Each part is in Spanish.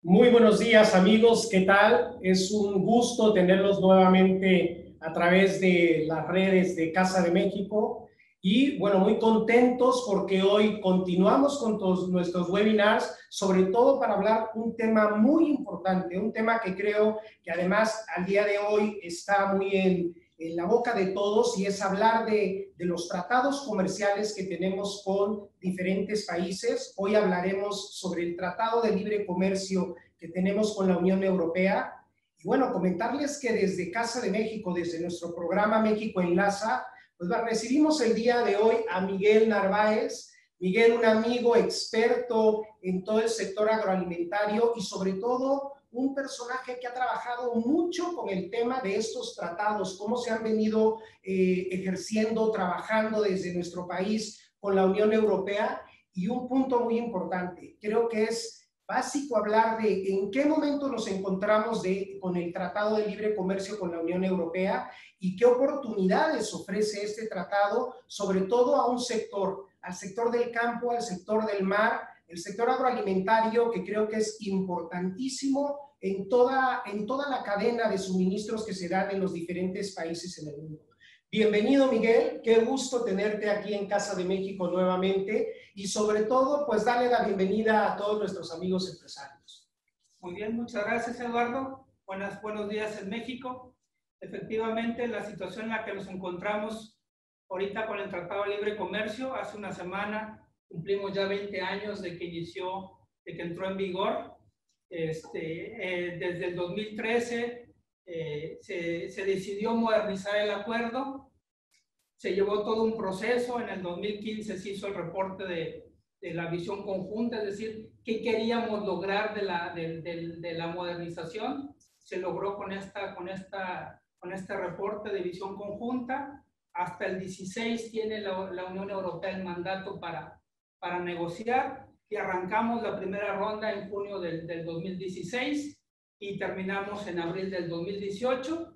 Muy buenos días, amigos, ¿qué tal? Es un gusto tenerlos nuevamente a través de las redes de Casa de México y bueno, muy contentos porque hoy continuamos con todos nuestros webinars, sobre todo para hablar un tema muy importante, un tema que creo que además al día de hoy está muy en la boca de todos, y es hablar de los tratados comerciales que tenemos con diferentes países. Hoy hablaremos sobre el Tratado de Libre Comercio que tenemos con la Unión Europea. Y bueno, comentarles que desde Casa de México, desde nuestro programa México Enlaza, pues recibimos el día de hoy a Miguel Narváez. Miguel, un amigo experto en todo el sector agroalimentario y sobre todo un personaje que ha trabajado mucho con el tema de estos tratados, cómo se han venido ejerciendo, trabajando desde nuestro país con la Unión Europea. Y un punto muy importante, creo que es básico hablar de en qué momento nos encontramos con el Tratado de Libre Comercio con la Unión Europea y qué oportunidades ofrece este tratado, sobre todo a un sector, al sector del campo, al sector del mar, el sector agroalimentario, que creo que es importantísimo en toda la cadena de suministros que se dan en los diferentes países en el mundo. Bienvenido, Miguel, qué gusto tenerte aquí en Casa de México nuevamente y sobre todo, pues darle la bienvenida a todos nuestros amigos empresarios. Muy bien, muchas gracias, Eduardo. Buenos días en México. Efectivamente, la situación en la que nos encontramos ahorita con el Tratado de Libre Comercio, hace una semana cumplimos ya 20 años de que entró en vigor. Desde el 2013 se decidió modernizar el acuerdo, se llevó todo un proceso, en el 2015 se hizo el reporte de la visión conjunta, es decir, qué queríamos lograr de la modernización. Se logró con este reporte de visión conjunta. Hasta el 16 tiene la Unión Europea el mandato para negociar, y arrancamos la primera ronda en junio del 2016 y terminamos en abril del 2018,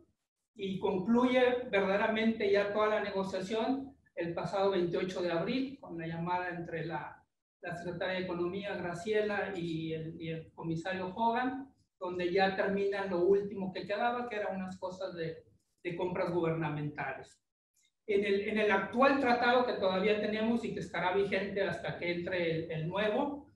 y concluye verdaderamente ya toda la negociación el pasado 28 de abril con la llamada entre la secretaria de Economía, Graciela, y el comisario Hogan, donde ya termina lo último que quedaba, que eran unas cosas de compras gubernamentales. En el actual tratado que todavía tenemos y que estará vigente hasta que entre el nuevo,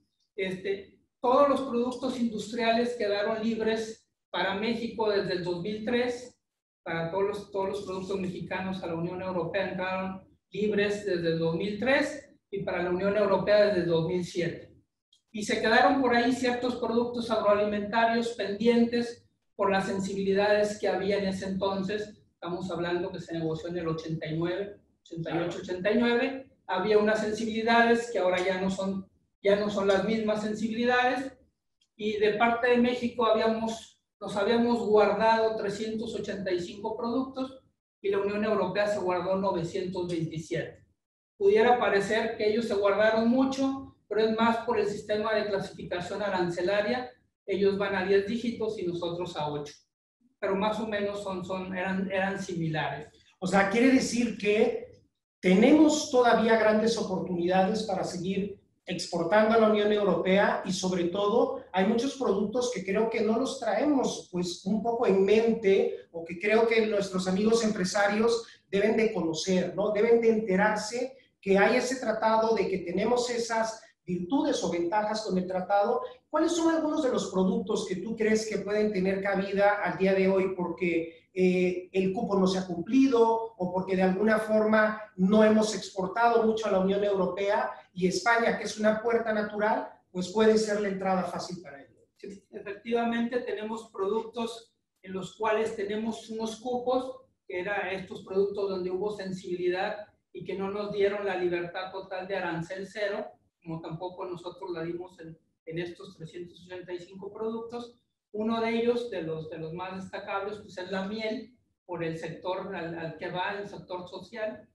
todos los productos industriales quedaron libres para México desde el 2003, para todos los productos mexicanos a la Unión Europea entraron libres desde el 2003, y para la Unión Europea desde el 2007. Y se quedaron por ahí ciertos productos agroalimentarios pendientes por las sensibilidades que había en ese entonces. Estamos hablando que se negoció en el 89, 88, 89. Había unas sensibilidades que ahora ya no son las mismas sensibilidades, y de parte de México nos habíamos guardado 385 productos y la Unión Europea se guardó 927. Pudiera parecer que ellos se guardaron mucho, pero es más por el sistema de clasificación arancelaria. Ellos van a 10 dígitos y nosotros a 8. Pero más o menos eran similares. O sea, quiere decir que tenemos todavía grandes oportunidades para seguir exportando a la Unión Europea, y sobre todo hay muchos productos que creo que no los traemos pues un poco en mente, o que creo que nuestros amigos empresarios deben de conocer, ¿no? Deben de enterarse que hay ese tratado, de que tenemos esas virtudes o ventajas con el tratado. ¿Cuáles son algunos de los productos que tú crees que pueden tener cabida al día de hoy porque el cupo no se ha cumplido, o porque de alguna forma no hemos exportado mucho a la Unión Europea, y España, que es una puerta natural, pues puede ser la entrada fácil para ello? Sí, efectivamente tenemos productos en los cuales tenemos unos cupos, que eran estos productos donde hubo sensibilidad y que no nos dieron la libertad total de arancel cero, como tampoco nosotros la dimos en estos 385 productos. Uno de ellos, de los más destacables, pues es la miel, por el sector al que va, el sector social.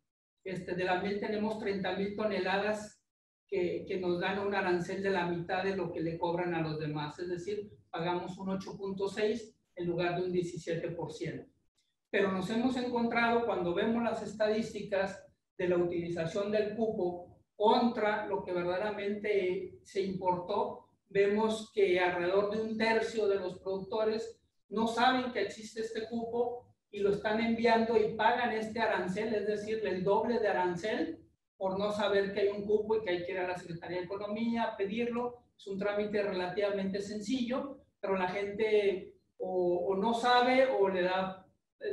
De la miel tenemos 30,000 toneladas que nos dan un arancel de la mitad de lo que le cobran a los demás, es decir, pagamos un 8.6 en lugar de un 17%. Pero nos hemos encontrado, cuando vemos las estadísticas de la utilización del cupo contra lo que verdaderamente se importó, vemos que alrededor de un tercio de los productores no saben que existe este cupo y lo están enviando y pagan este arancel, es decir, el doble de arancel, por no saber que hay un cupo y que hay que ir a la Secretaría de Economía a pedirlo. Es un trámite relativamente sencillo, pero la gente o no sabe o le da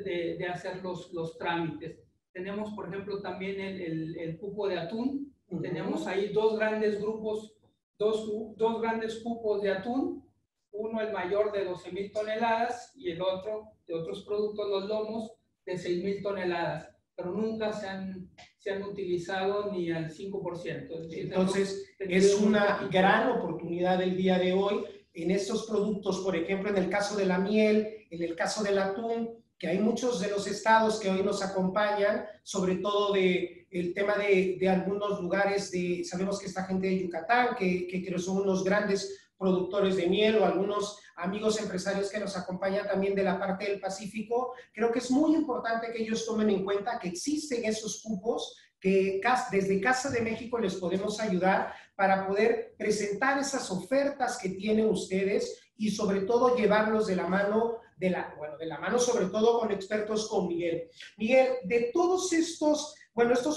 de hacer los trámites. Tenemos, por ejemplo, también el cupo de atún. Tenemos ahí dos grandes grupos, dos grandes cupos de atún, uno el mayor de 12,000 toneladas y el otro de otros productos, los lomos, de 6,000 toneladas, pero nunca se han utilizado ni al 5%. Es decir, entonces, es una gran oportunidad el día de hoy en estos productos, por ejemplo, en el caso de la miel, en el caso del atún, que hay muchos de los estados que hoy nos acompañan, sobre todo el tema de algunos lugares, sabemos que esta gente de Yucatán, que creo son unos grandes productores de miel, o algunos amigos empresarios que nos acompañan también de la parte del Pacífico. Creo que es muy importante que ellos tomen en cuenta que existen esos cupos, que desde Casa de México les podemos ayudar para poder presentar esas ofertas que tienen ustedes y sobre todo llevarlos de la mano, de la mano sobre todo con expertos como Miguel. Miguel, de todos estos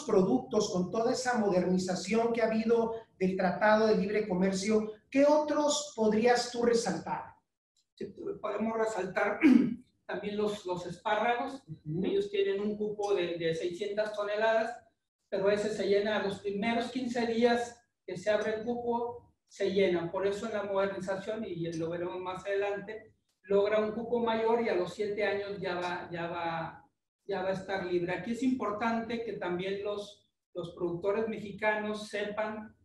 productos, con toda esa modernización que ha habido del Tratado de Libre Comercio, ¿qué otros podrías tú resaltar? Sí, podemos resaltar también los espárragos. Ellos tienen un cupo de 600 toneladas, pero ese se llena a los primeros 15 días que se abre el cupo, se llenan. Por eso en la modernización, y lo veremos más adelante, logra un cupo mayor y a los 7 años ya va a estar libre. Aquí es importante que también los productores mexicanos sepan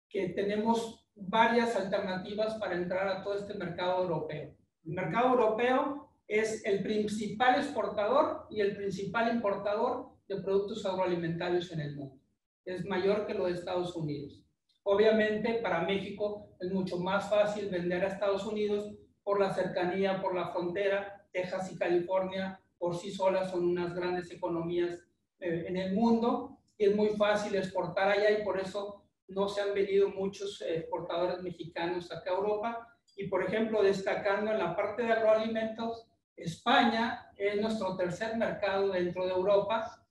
que tenemos varias alternativas para entrar a todo este mercado europeo. El mercado europeo es el principal exportador y el principal importador de productos agroalimentarios en el mundo. Es mayor que lo de Estados Unidos. Obviamente, para México es mucho más fácil vender a Estados Unidos por la cercanía, por la frontera. Texas y California por sí solas son unas grandes economías en el mundo y es muy fácil exportar allá y por eso no se han venido muchos exportadores mexicanos acá a Europa. Y, por ejemplo, destacando en la parte de agroalimentos, España es nuestro tercer mercado dentro de Europa,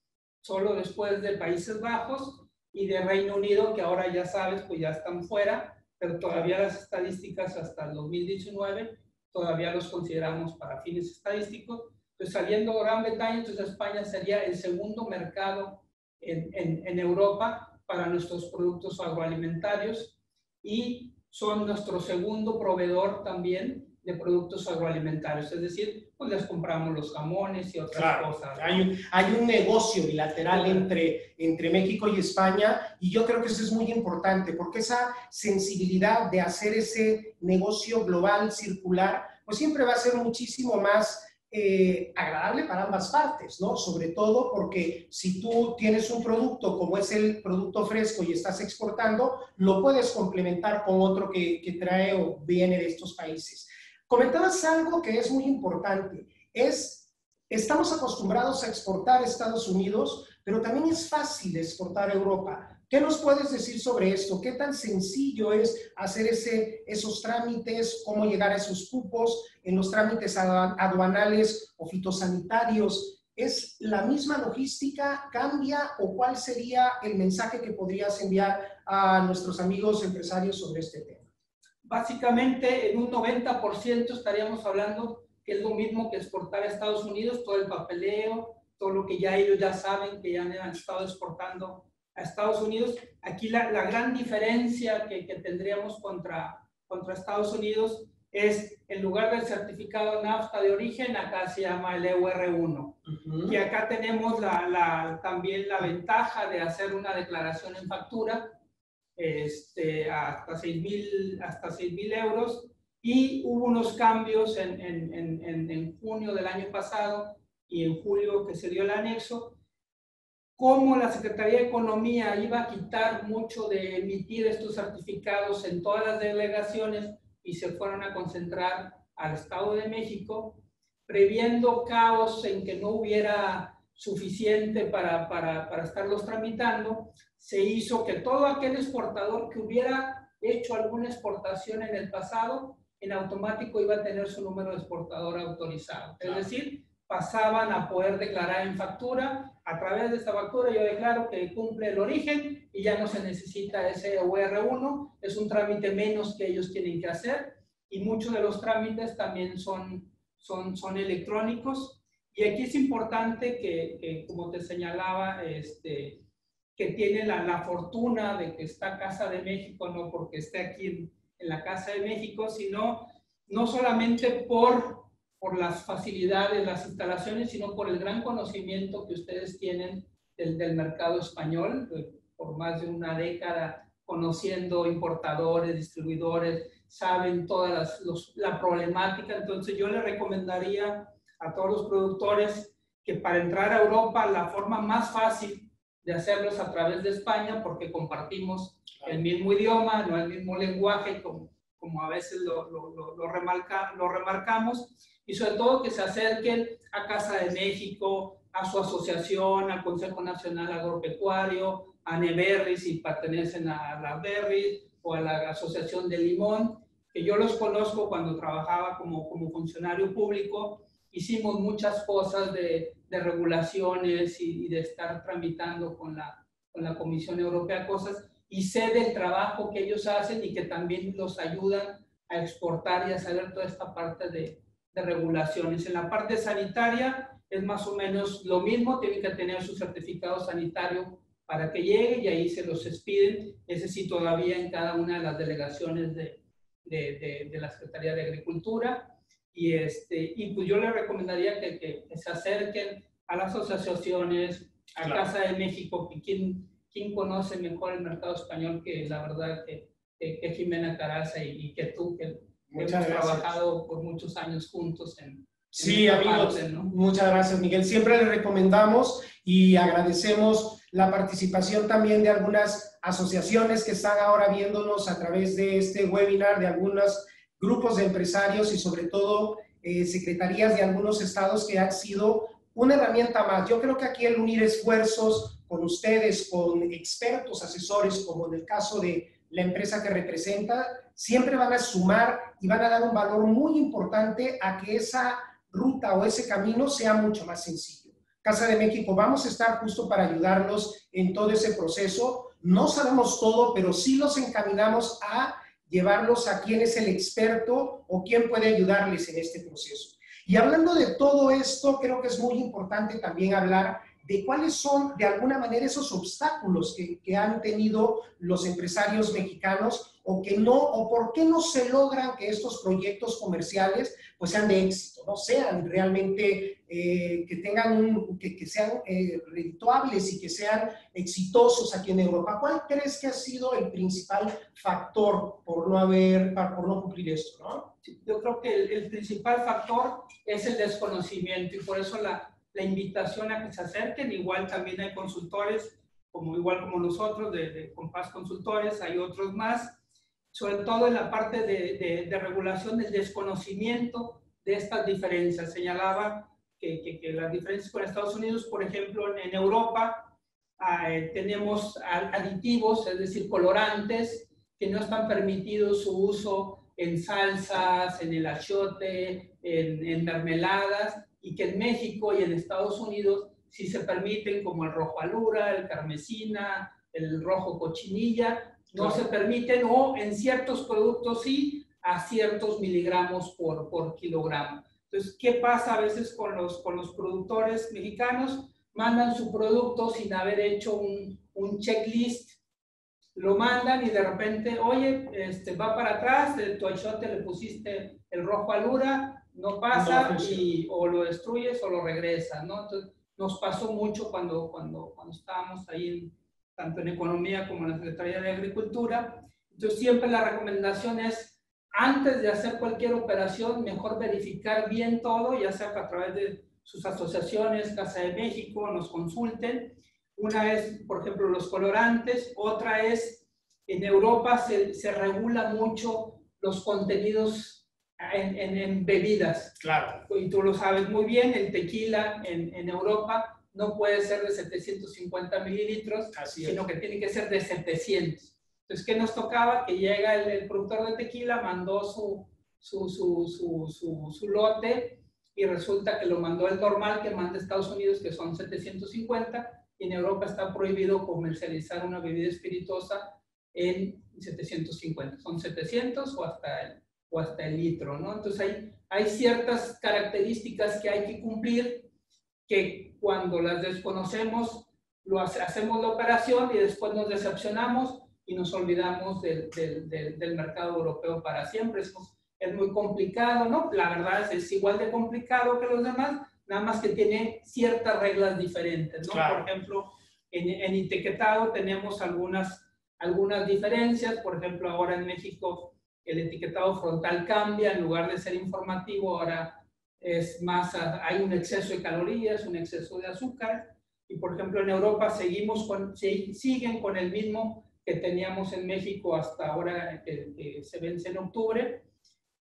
solo después de Países Bajos y de Reino Unido, que ahora ya sabes, pues ya están fuera, pero todavía las estadísticas hasta el 2019 todavía los consideramos para fines estadísticos. Pues saliendo Gran Bretaña, entonces España sería el segundo mercado en Europa para nuestros productos agroalimentarios y son nuestro segundo proveedor también de productos agroalimentarios, es decir, pues les compramos los jamones y otras cosas. Hay un negocio bilateral entre México y España y yo creo que eso es muy importante porque esa sensibilidad de hacer ese negocio global, circular, pues siempre va a ser muchísimo más agradable para ambas partes, ¿no? Sobre todo porque si tú tienes un producto como es el producto fresco y estás exportando, lo puedes complementar con otro que trae o viene de estos países. Comentabas algo que es muy importante, estamos acostumbrados a exportar a Estados Unidos, pero también es fácil exportar a Europa. ¿Qué nos puedes decir sobre esto? ¿Qué tan sencillo es hacer esos trámites? ¿Cómo llegar a esos cupos en los trámites aduanales o fitosanitarios? ¿Es la misma logística? ¿Cambia? ¿O cuál sería el mensaje que podrías enviar a nuestros amigos empresarios sobre este tema? Básicamente, en un 90% estaríamos hablando que es lo mismo que exportar a Estados Unidos, todo el papeleo, todo lo que ya ellos ya saben que ya han estado exportando a Estados Unidos. Aquí la gran diferencia que tendríamos contra Estados Unidos es, en lugar del certificado NAFTA de origen, acá se llama el EUR1. Y acá tenemos también la ventaja de hacer una declaración en factura hasta 6,000 euros. Y hubo unos cambios en junio del año pasado y en julio que se dio el anexo, como la Secretaría de Economía iba a quitar mucho de emitir estos certificados en todas las delegaciones y se fueron a concentrar al Estado de México, previendo caos en que no hubiera suficiente para estarlos tramitando, se hizo que todo aquel exportador que hubiera hecho alguna exportación en el pasado, en automático iba a tener su número de exportador autorizado. Es decir, pasaban a poder declarar en factura. A través de esta factura yo declaro que cumple el origen y ya no se necesita ese UR1. Es un trámite menos que ellos tienen que hacer y muchos de los trámites también son electrónicos. Y aquí es importante que como te señalaba, que tiene la fortuna de que está Casa de México, no porque esté aquí en la Casa de México, sino no solamente por las facilidades, las instalaciones, sino por el gran conocimiento que ustedes tienen del mercado español, por más de una década conociendo importadores, distribuidores, saben toda la problemática. Entonces yo le recomendaría a todos los productores que para entrar a Europa la forma más fácil de hacerlo es a través de España, porque compartimos el mismo idioma, no el mismo lenguaje, como a veces lo remarcamos, y sobre todo que se acerquen a Casa de México, a su asociación, al Consejo Nacional Agropecuario, a Neberry si pertenecen a la Berry o a la Asociación de Limón, que yo los conozco cuando trabajaba como funcionario público. Hicimos muchas cosas de regulaciones y de estar tramitando con la Comisión Europea cosas, y sé del trabajo que ellos hacen y que también los ayudan a exportar y a saber toda esta parte de regulaciones. En la parte sanitaria es más o menos lo mismo, tienen que tener su certificado sanitario para que llegue y ahí se los expiden. Ese sí todavía en cada una de las delegaciones de la Secretaría de Agricultura. Y pues yo les recomendaría que se acerquen a las asociaciones, a Casa de México, que ¿quién conoce mejor el mercado español que la verdad que Jimena Caraza y que tú, que hemos trabajado por muchos años juntos Sí, amigos, parte, ¿no? Muchas gracias, Miguel. Siempre les recomendamos y agradecemos la participación también de algunas asociaciones que están ahora viéndonos a través de este webinar, de algunos grupos de empresarios y sobre todo secretarías de algunos estados que han sido una herramienta más. Yo creo que aquí el unir esfuerzos con ustedes, con expertos, asesores, como en el caso de la empresa que representa, siempre van a sumar y van a dar un valor muy importante a que esa ruta o ese camino sea mucho más sencillo. Casa de México, vamos a estar justo para ayudarlos en todo ese proceso. No sabemos todo, pero sí los encaminamos a llevarlos a quién es el experto o quién puede ayudarles en este proceso. Y hablando de todo esto, creo que es muy importante también hablar de cuáles son, de alguna manera, esos obstáculos que han tenido los empresarios mexicanos o por qué no se logran que estos proyectos comerciales pues sean de éxito, no sean realmente, que tengan que sean redituables y que sean exitosos aquí en Europa. ¿Cuál crees que ha sido el principal factor por no cumplir esto, ¿no? Yo creo que el principal factor es el desconocimiento, y por eso la invitación a que se acerquen. Igual también hay consultores, igual como nosotros, de Compás Consultores, hay otros más, sobre todo en la parte de regulación del desconocimiento de estas diferencias. Señalaba que las diferencias con Estados Unidos, por ejemplo, en Europa tenemos aditivos, es decir, colorantes, que no están permitidos su uso en salsas, en el achiote, en mermeladas, y que en México y en Estados Unidos sí se permiten, como el rojo alura, el carmesina, el rojo cochinilla, no se permiten, o en ciertos productos sí, a ciertos miligramos por kilogramo. Entonces, ¿qué pasa a veces con los productores mexicanos? Mandan su producto sin haber hecho un checklist, lo mandan y de repente, oye, va para atrás, tu achiote le pusiste el rojo alura, no pasa, o lo destruyes o lo regresas, ¿no? Entonces, nos pasó mucho cuando estábamos ahí, tanto en Economía como en la Secretaría de Agricultura. Entonces, siempre la recomendación es, antes de hacer cualquier operación, mejor verificar bien todo, ya sea que a través de sus asociaciones, Casa de México, nos consulten. Una es, por ejemplo, los colorantes, otra es, en Europa se regula mucho los contenidos en bebidas. Claro. Y tú lo sabes muy bien, el tequila en Europa no puede ser de 750 mililitros, sino que tiene que ser de 700. Entonces, ¿qué nos tocaba? Que llega el productor de tequila, mandó su lote y resulta que lo mandó el normal que manda Estados Unidos, que son 750, y en Europa está prohibido comercializar una bebida espirituosa en 750. Son 700 o hasta el litro, ¿no? Entonces hay ciertas características que hay que cumplir que cuando las desconocemos, hacemos la operación y después nos decepcionamos y nos olvidamos del mercado europeo para siempre. Es muy complicado, ¿no? La verdad es igual de complicado que los demás, nada más que tiene ciertas reglas diferentes, ¿no? Claro. Por ejemplo, en etiquetado tenemos algunas diferencias. Por ejemplo, ahora en México el etiquetado frontal cambia, en lugar de ser informativo, ahora es más, hay un exceso de calorías, un exceso de azúcar. Y por ejemplo, en Europa siguen con el mismo que teníamos en México hasta ahora, que se vence en octubre.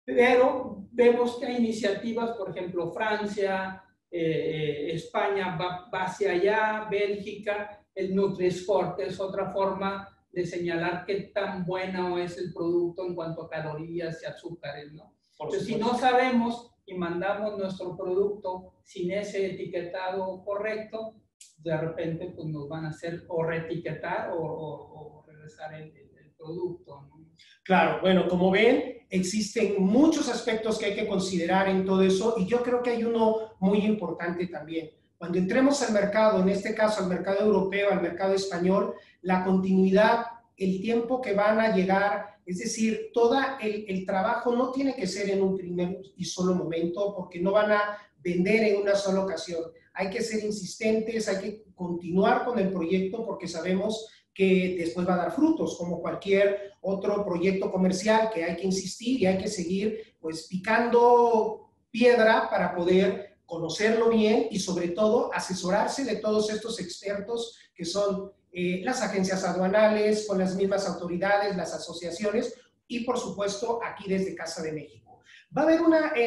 Pero vemos que hay iniciativas, por ejemplo, Francia, España va hacia allá, Bélgica, el Nutri-Score es otra forma de señalar qué tan bueno es el producto en cuanto a calorías y azúcares, ¿no? Entonces, si no sabemos y mandamos nuestro producto sin ese etiquetado correcto, de repente pues nos van a hacer o reetiquetar o regresar el producto, ¿no? Claro, bueno, como ven, existen muchos aspectos que hay que considerar en todo eso y yo creo que hay uno muy importante también. Cuando entremos al mercado, en este caso al mercado europeo, al mercado español, la continuidad, el tiempo que van a llegar, es decir, todo el trabajo no tiene que ser en un primer y solo momento porque no van a vender en una sola ocasión. Hay que ser insistentes, hay que continuar con el proyecto porque sabemos que después va a dar frutos, como cualquier otro proyecto comercial que hay que insistir y hay que seguir pues picando piedra para poder conocerlo bien y sobre todo asesorarse de todos estos expertos que son las agencias aduanales, con las mismas autoridades, las asociaciones y por supuesto aquí desde Casa de México. Va a haber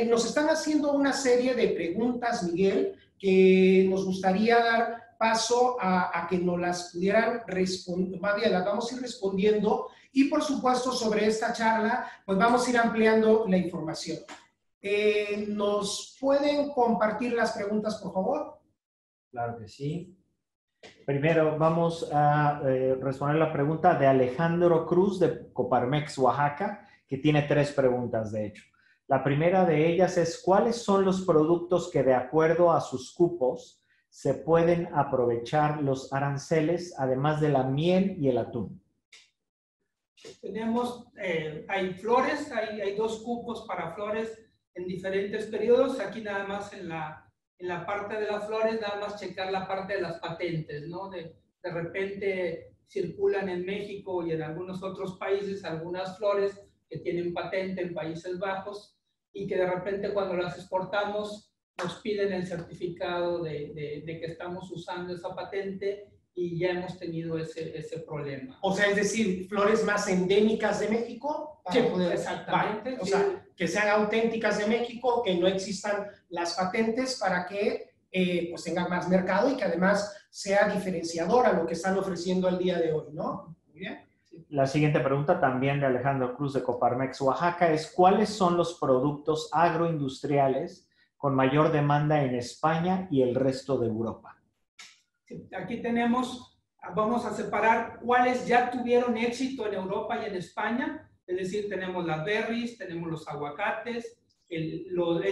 nos están haciendo una serie de preguntas, Miguel, que nos gustaría dar paso a que nos las pudieran responder, más bien las vamos a ir respondiendo y por supuesto sobre esta charla pues vamos a ir ampliando la información. ¿Nos pueden compartir las preguntas, por favor? Claro que sí. Primero vamos a responder la pregunta de Alejandro Cruz de Coparmex, Oaxaca, que tiene 3 preguntas de hecho. La primera de ellas es, ¿cuáles son los productos que de acuerdo a sus cupos se pueden aprovechar los aranceles, además de la miel y el atún? Tenemos, hay flores, hay 2 cupos para flores en diferentes periodos. Aquí nada más en la parte de las flores, nada más checar la parte de las patentes, ¿no? De repente circulan en México y en algunos otros países algunas flores que tienen patente en Países Bajos y que de repente cuando las exportamos nos piden el certificado de que estamos usando esa patente y ya hemos tenido ese problema. O sea, es decir, flores más endémicas de México. Sí, exactamente. Vale. O sea, que sean auténticas de México, que no existan las patentes para que pues tengan más mercado y que además sea diferenciador a lo que están ofreciendo al día de hoy, ¿no? Muy bien. La siguiente pregunta también de Alejandro Cruz de Coparmex, Oaxaca, es ¿cuáles son los productos agroindustriales con mayor demanda en España y el resto de Europa? Sí, aquí tenemos, vamos a separar cuáles ya tuvieron éxito en Europa y en España. Es decir, tenemos las berries, tenemos los aguacates, el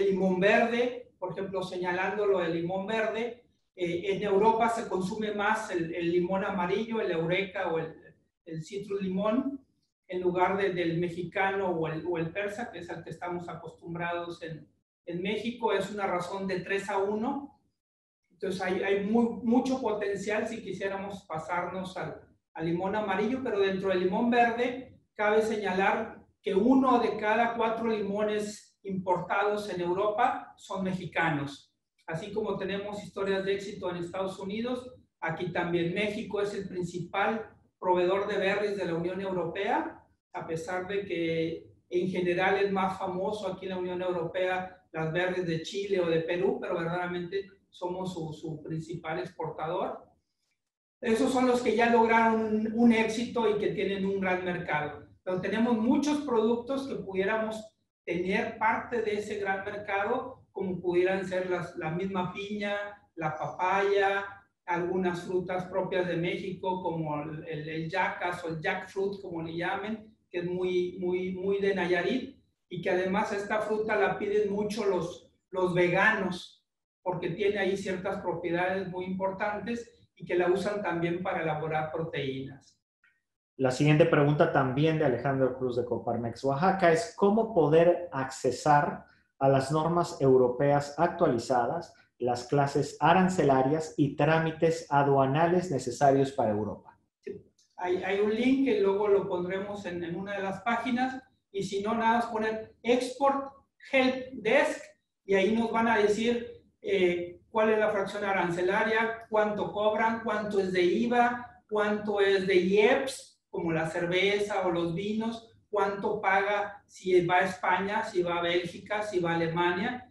limón verde, por ejemplo, señalando lo del limón verde. En Europa se consume más el limón amarillo, el eureka o el citrus limón, en lugar del mexicano o el persa, que es al que estamos acostumbrados en México. Es una razón de 3-1. Entonces hay mucho potencial si quisiéramos pasarnos al limón amarillo, pero dentro del limón verde cabe señalar que 1 de cada 4 limones importados en Europa son mexicanos. Así como tenemos historias de éxito en Estados Unidos, aquí también México es el principal proveedor de berries de la Unión Europea, a pesar de que en general es más famoso aquí en la Unión Europea las berries de Chile o de Perú, pero verdaderamente somos su principal exportador. Esos son los que ya lograron un éxito y que tienen un gran mercado. Pero tenemos muchos productos que pudiéramos tener parte de ese gran mercado, como pudieran ser la misma piña, la papaya, algunas frutas propias de México, como el yacas o el jackfruit, como le llamen, que es muy de Nayarit, y que además esta fruta la piden mucho los veganos, porque tiene ahí ciertas propiedades muy importantes y que la usan también para elaborar proteínas. La siguiente pregunta también de Alejandro Cruz de Coparmex Oaxaca es ¿cómo poder accesar a las normas europeas actualizadas, las clases arancelarias y trámites aduanales necesarios para Europa? Sí. Hay un link que luego lo pondremos en una de las páginas, y si no, nada más poner Export Help Desk y ahí nos van a decir cuál es la fracción arancelaria, cuánto cobran, cuánto es de IVA, cuánto es de IEPS, como la cerveza o los vinos, cuánto paga si va a España, si va a Bélgica, si va a Alemania.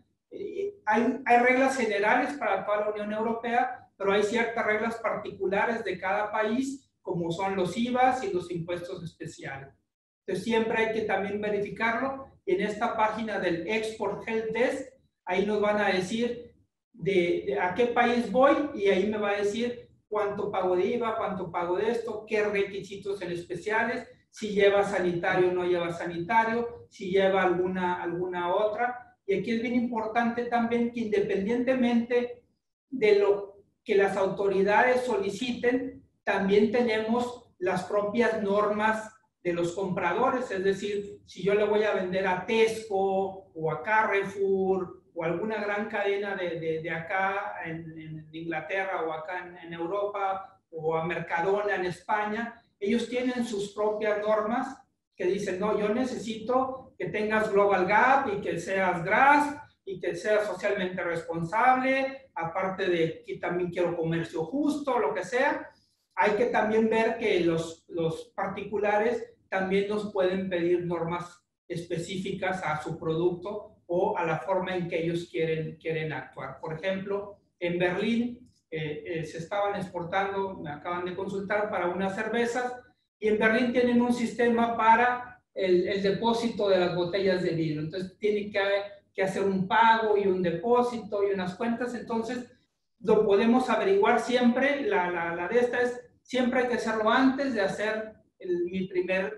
Hay reglas generales para toda la Unión Europea, pero hay ciertas reglas particulares de cada país, como son los IVAs y los impuestos especiales. Entonces siempre hay que también verificarlo. Y en esta página del Export Help Desk, ahí nos van a decir de a qué país voy, y ahí me va a decir cuánto pago de IVA, cuánto pago de esto, qué requisitos en especiales, si lleva sanitario o no lleva sanitario, si lleva alguna otra. Y aquí es bien importante también que independientemente de lo que las autoridades soliciten, también tenemos las propias normas de los compradores, es decir, si yo le voy a vender a Tesco o a Carrefour o alguna gran cadena de acá en Inglaterra o acá en Europa o a Mercadona en España, ellos tienen sus propias normas que dicen, no, yo necesito que tengas Global Gap y que seas GRASP y que seas socialmente responsable, aparte de que también quiero comercio justo, lo que sea. Hay que también ver que los particulares también nos pueden pedir normas específicas a su producto o a la forma en que ellos quieren actuar. Por ejemplo, en Berlín se estaban exportando, me acaban de consultar, para unas cervezas, y en Berlín tienen un sistema para el depósito de las botellas de vidrio. Entonces tienen que hacer un pago y un depósito y unas cuentas. Entonces lo podemos averiguar siempre. La de esta es, siempre hay que hacerlo antes de hacer mi primer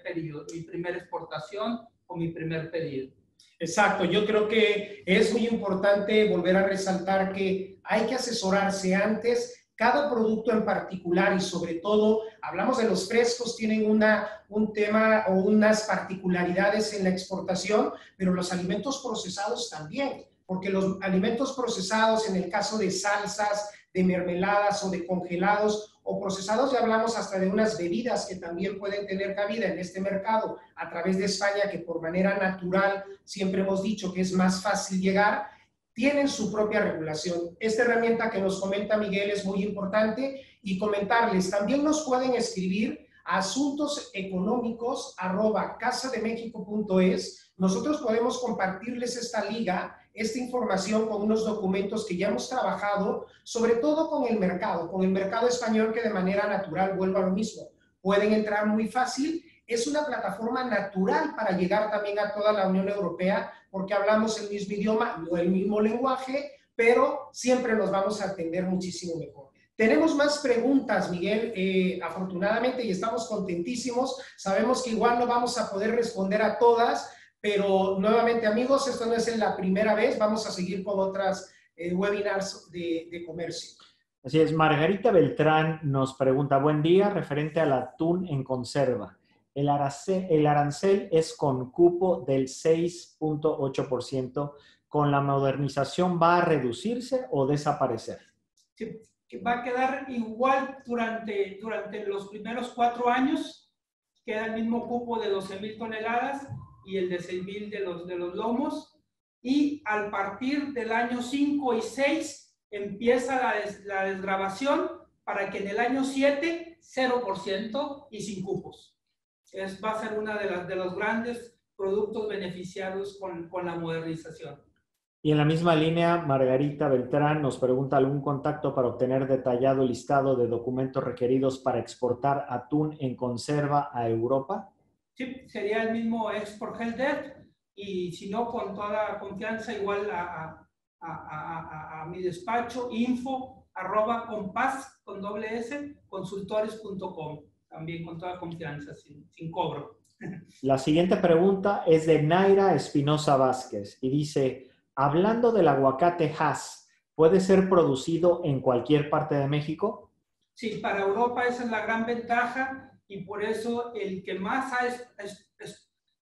pedido, mi primera exportación o mi primer pedido. Exacto, yo creo que es muy importante volver a resaltar que hay que asesorarse antes. Cada producto en particular, y sobre todo, hablamos de los frescos, tienen un tema o unas particularidades en la exportación, pero los alimentos procesados también, porque los alimentos procesados, en el caso de salsas, de mermeladas o de congelados o procesados, ya hablamos hasta de unas bebidas que también pueden tener cabida en este mercado a través de España, que por manera natural siempre hemos dicho que es más fácil llegar, tienen su propia regulación. Esta herramienta que nos comenta Miguel es muy importante, y comentarles, también nos pueden escribir a asuntosEconómicos@casademexico.es. Nosotros podemos compartirles esta liga, esta información con unos documentos que ya hemos trabajado, sobre todo con el mercado español, que de manera natural, vuelvo a lo mismo, pueden entrar muy fácil. Es una plataforma natural para llegar también a toda la Unión Europea, porque hablamos el mismo idioma, no el mismo lenguaje, pero siempre nos vamos a atender muchísimo mejor. Tenemos más preguntas, Miguel, afortunadamente, y estamos contentísimos. Sabemos que igual no vamos a poder responder a todas, pero nuevamente, amigos, esto no es la primera vez, vamos a seguir con otras webinars de comercio. Así es, Margarita Beltrán nos pregunta, buen día, referente al atún en conserva. El arancel es con cupo del 6.8%. ¿Con la modernización va a reducirse o desaparecer? Sí, que va a quedar igual durante los primeros 4 años. Queda el mismo cupo de 12,000 toneladas y el de 6,000 de los lomos. Y al partir del año 5 y 6 empieza la desgravación, para que en el año 7, 0% y sin cupos. Va a ser una de los grandes productos beneficiados con la modernización. Y en la misma línea, Margarita Beltrán nos pregunta algún contacto para obtener detallado listado de documentos requeridos para exportar atún en conserva a Europa. Sí, sería el mismo Export Help Desk, y si no, con toda confianza, igual a mi despacho, info@compass, con doble S, consultores.com, también con toda confianza, sin cobro. La siguiente pregunta es de Naira Espinosa Vázquez y dice, hablando del aguacate Hass, ¿puede ser producido en cualquier parte de México? Sí, para Europa esa es la gran ventaja, y por eso el que más ha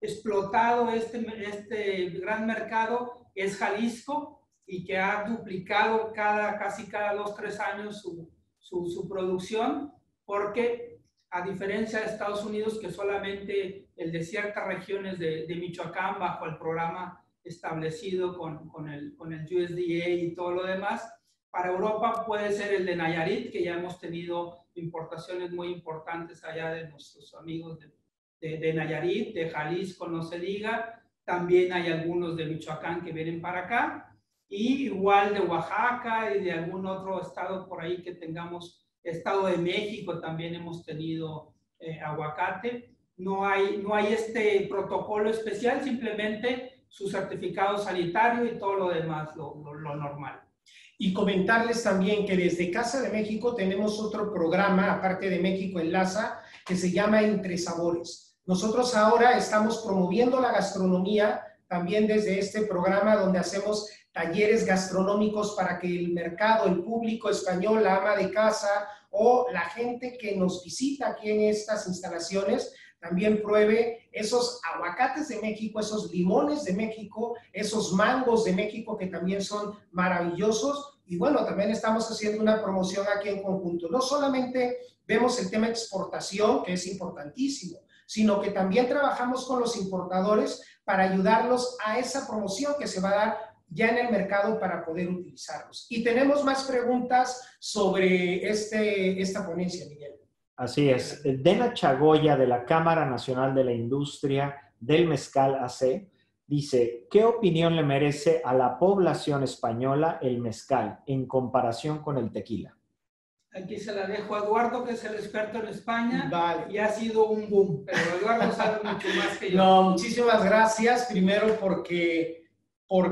explotado este gran mercado es Jalisco, y que ha duplicado casi cada 2-3 años su producción, porque a diferencia de Estados Unidos, que solamente el de ciertas regiones de Michoacán bajo el programa establecido con el USDA y todo lo demás, para Europa puede ser el de Nayarit, que ya hemos tenido importaciones muy importantes allá de nuestros amigos de Nayarit, de Jalisco, no se diga. También hay algunos de Michoacán que vienen para acá, y igual de Oaxaca y de algún otro estado por ahí que tengamos. Estado de México también hemos tenido aguacate. No hay este protocolo especial, simplemente su certificado sanitario y todo lo demás, lo normal. Y comentarles también que desde Casa de México tenemos otro programa, aparte de México Enlaza, que se llama Entre Sabores. Nosotros ahora estamos promoviendo la gastronomía también desde este programa, donde hacemos talleres gastronómicos para que el mercado, el público español, la ama de casa o la gente que nos visita aquí en estas instalaciones también pruebe esos aguacates de México, esos limones de México, esos mangos de México que también son maravillosos. Y bueno, también estamos haciendo una promoción aquí en conjunto. No solamente vemos el tema de exportación, que es importantísimo, sino que también trabajamos con los importadores para ayudarlos a esa promoción que se va a dar ya en el mercado para poder utilizarlos. Y tenemos más preguntas sobre esta ponencia, Miguel. Así es. Dena Chagoya, de la Cámara Nacional de la Industria del Mezcal AC, dice, ¿qué opinión le merece a la población española el mezcal en comparación con el tequila? Aquí se la dejo a Eduardo, que es el experto en España, vale. Y ha sido un boom, pero Eduardo sabe mucho más que yo. No, muchísimas gracias. Primero porque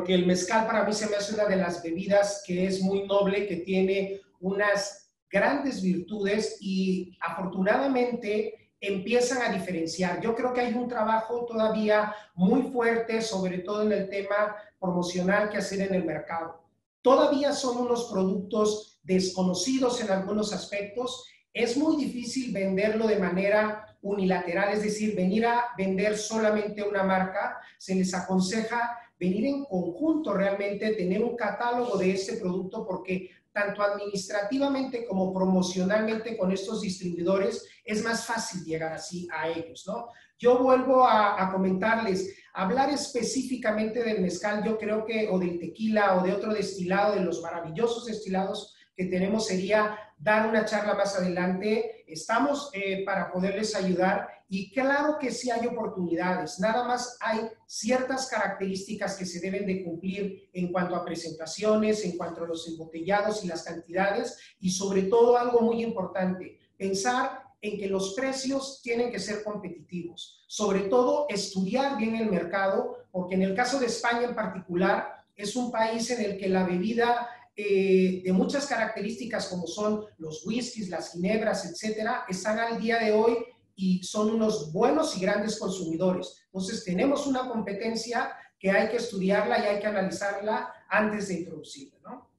el mezcal para mí se me hace una de las bebidas que es muy noble, que tiene unas grandes virtudes y afortunadamente empiezan a diferenciar. Yo creo que hay un trabajo todavía muy fuerte, sobre todo en el tema promocional, que hacer en el mercado. Todavía son unos productos desconocidos en algunos aspectos. Es muy difícil venderlo de manera unilateral, es decir, venir a vender solamente una marca. Se les aconseja venir en conjunto, realmente tener un catálogo de ese producto, porque tanto administrativamente como promocionalmente con estos distribuidores es más fácil llegar así a ellos, ¿no? Yo vuelvo a comentarles, hablar específicamente del mezcal, yo creo que, o del tequila o de otro destilado, de los maravillosos destilados que tenemos, sería dar una charla más adelante. Estamos para poderles ayudar, y claro que sí hay oportunidades, nada más hay ciertas características que se deben de cumplir en cuanto a presentaciones, en cuanto a los embotellados y las cantidades, y sobre todo algo muy importante, pensar en que los precios tienen que ser competitivos, sobre todo estudiar bien el mercado, porque en el caso de España en particular, es un país en el que la bebida de muchas características, como son los whiskies, las ginebras, etcétera, están al día de hoy y son unos buenos y grandes consumidores. Entonces tenemos una competencia que hay que estudiarla y hay que analizarla antes de introducirla, ¿no?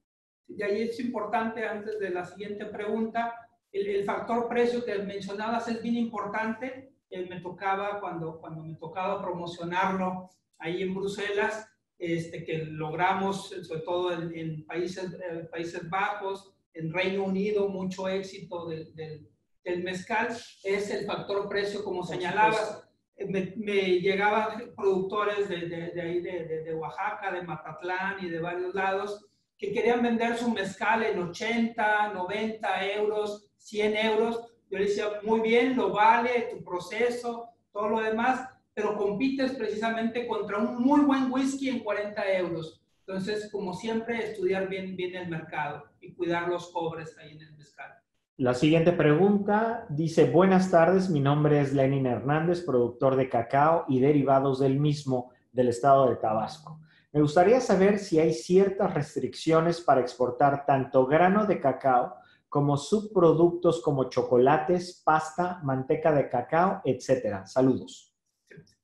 Y ahí es importante, antes de la siguiente pregunta, el factor precio que mencionabas es bien importante. Me tocaba, cuando me tocaba promocionarlo ahí en Bruselas, que logramos, sobre todo en Países Bajos, en Reino Unido, mucho éxito del mezcal, es el factor precio, como señalabas. Me llegaban productores de ahí, de Oaxaca, de Matatlán y de varios lados, que querían vender su mezcal en 80, 90 euros, 100 euros. Yo les decía, muy bien, lo vale, tu proceso, todo lo demás, pero compites precisamente contra un muy buen whisky en 40 euros. Entonces, como siempre, estudiar bien el mercado y cuidar los cobres ahí en el mezcal. La siguiente pregunta dice, buenas tardes, mi nombre es Lenin Hernández, productor de cacao y derivados del mismo del estado de Tabasco. Me gustaría saber si hay ciertas restricciones para exportar tanto grano de cacao como subproductos como chocolates, pasta, manteca de cacao, etcétera. Saludos.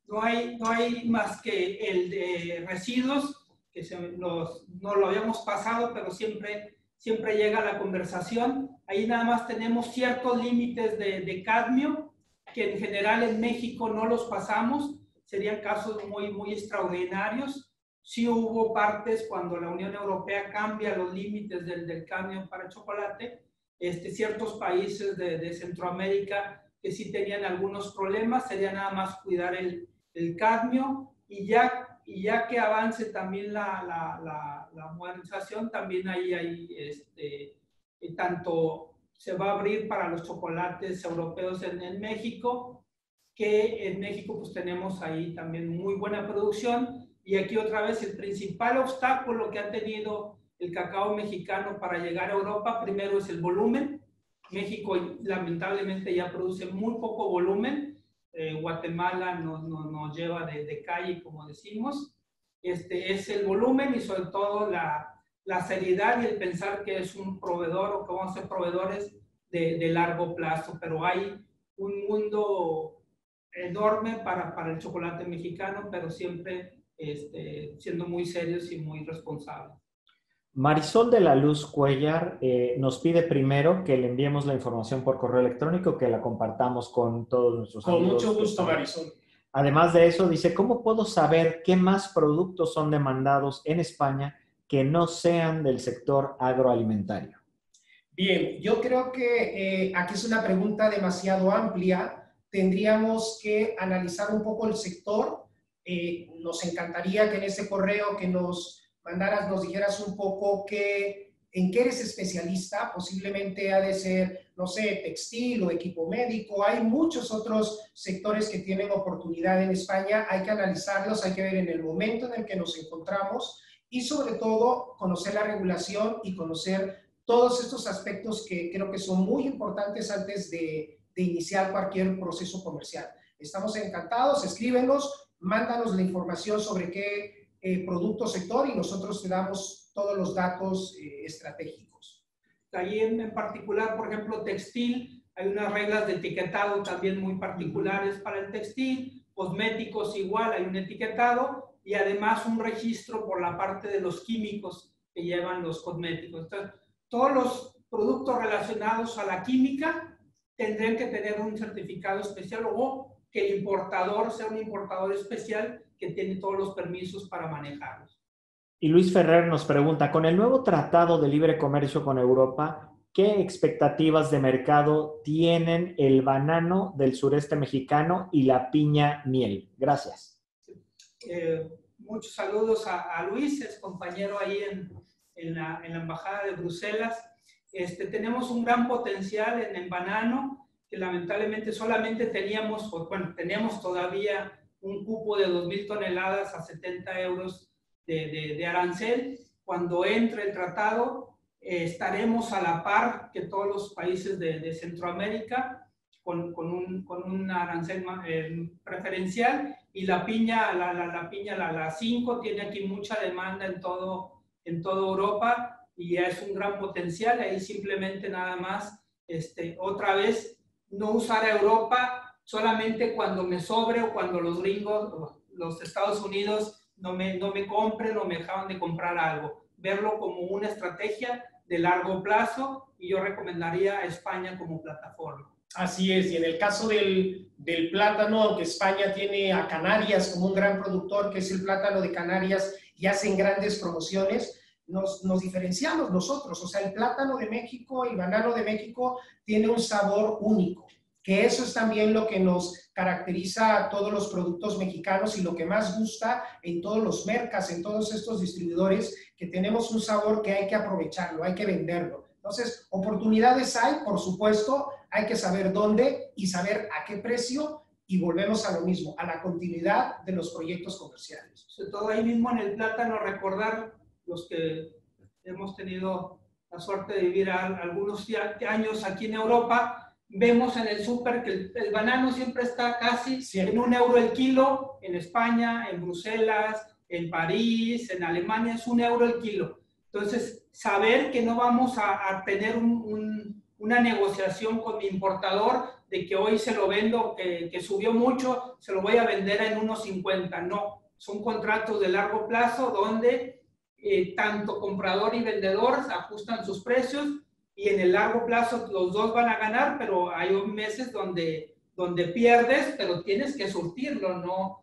No hay más que el de residuos, que no lo habíamos pasado, pero siempre llega la conversación. Ahí nada más tenemos ciertos límites de cadmio, que en general en México no los pasamos, serían casos muy extraordinarios. Sí hubo partes cuando la Unión Europea cambia los límites del cadmio para chocolate, ciertos países de Centroamérica que sí tenían algunos problemas, sería nada más cuidar el cadmio y ya que avance también la modernización, también ahí hay tanto se va a abrir para los chocolates europeos en México, que en México pues tenemos ahí también muy buena producción, y aquí otra vez el principal obstáculo que ha tenido el cacao mexicano para llegar a Europa, primero es el volumen. México lamentablemente ya produce muy poco volumen. Guatemala nos lleva de calle, como decimos. Es el volumen y sobre todo la seriedad y el pensar que es un proveedor o que vamos a ser proveedores de largo plazo, pero hay un mundo enorme para el chocolate mexicano, pero siempre siendo muy serios y muy responsables. Marisol de la Luz Cuellar nos pide primero que le enviemos la información por correo electrónico, que la compartamos con todos nuestros amigos. Con mucho gusto, Marisol. Además de eso, dice, ¿cómo puedo saber qué más productos son demandados en España que no sean del sector agroalimentario? Bien, yo creo que aquí es una pregunta demasiado amplia. Tendríamos que analizar un poco el sector. Nos encantaría que en ese correo que nos mandaras, nos dijeras un poco en qué eres especialista. Posiblemente ha de ser, no sé, textil o equipo médico. Hay muchos otros sectores que tienen oportunidad en España. Hay que analizarlos, hay que ver en el momento en el que nos encontramos y sobre todo conocer la regulación y conocer todos estos aspectos que creo que son muy importantes antes de iniciar cualquier proceso comercial. Estamos encantados, escríbenos, mándanos la información sobre qué producto sector y nosotros te damos todos los datos estratégicos. Ahí en particular, por ejemplo, textil, hay unas reglas de etiquetado también muy particulares para el textil, cosméticos igual, hay un etiquetado y además un registro por la parte de los químicos que llevan los cosméticos. Entonces, todos los productos relacionados a la química tendrían que tener un certificado especial o que el importador sea un importador especial que tiene todos los permisos para manejarlos. Y Luis Ferrer nos pregunta, con el nuevo tratado de libre comercio con Europa, ¿qué expectativas de mercado tienen el banano del sureste mexicano y la piña miel? Gracias. Muchos saludos a Luis, es compañero ahí en la Embajada de Bruselas. Tenemos un gran potencial en banano, que lamentablemente solamente teníamos todavía un cupo de 2,000 toneladas a 70 euros de arancel. Cuando entre el tratado, estaremos a la par que todos los países de Centroamérica, con un arancel preferencial, y la piña, la 5, tiene aquí mucha demanda en toda Europa y es un gran potencial. Ahí simplemente nada más, otra vez, no usar a Europa solamente cuando me sobre o cuando los gringos, los Estados Unidos no me compren o me dejaban de comprar algo. Verlo como una estrategia de largo plazo y yo recomendaría a España como plataforma. Así es, y en el caso del plátano, aunque España tiene a Canarias como un gran productor, que es el plátano de Canarias, y hacen grandes promociones, nos diferenciamos nosotros. O sea, el plátano de México, el banano de México tiene un sabor único, que eso es también lo que nos caracteriza a todos los productos mexicanos y lo que más gusta en todos los mercados, en todos estos distribuidores, que tenemos un sabor que hay que aprovecharlo, hay que venderlo. Entonces, oportunidades hay, por supuesto, hay que saber dónde y saber a qué precio, y volvemos a lo mismo, a la continuidad de los proyectos comerciales. Sobre todo ahí mismo en el plátano, recordar los que hemos tenido la suerte de vivir algunos años aquí en Europa, vemos en el súper que el banano siempre está casi en €1 el kilo, en España, en Bruselas, en París, en Alemania es €1 el kilo. Entonces, saber que no vamos a tener una negociación con mi importador de que hoy se lo vendo, que subió mucho, se lo voy a vender en 1.50. No, son contratos de largo plazo donde tanto comprador y vendedor ajustan sus precios y en el largo plazo los dos van a ganar, pero hay meses donde pierdes, pero tienes que surtirlo,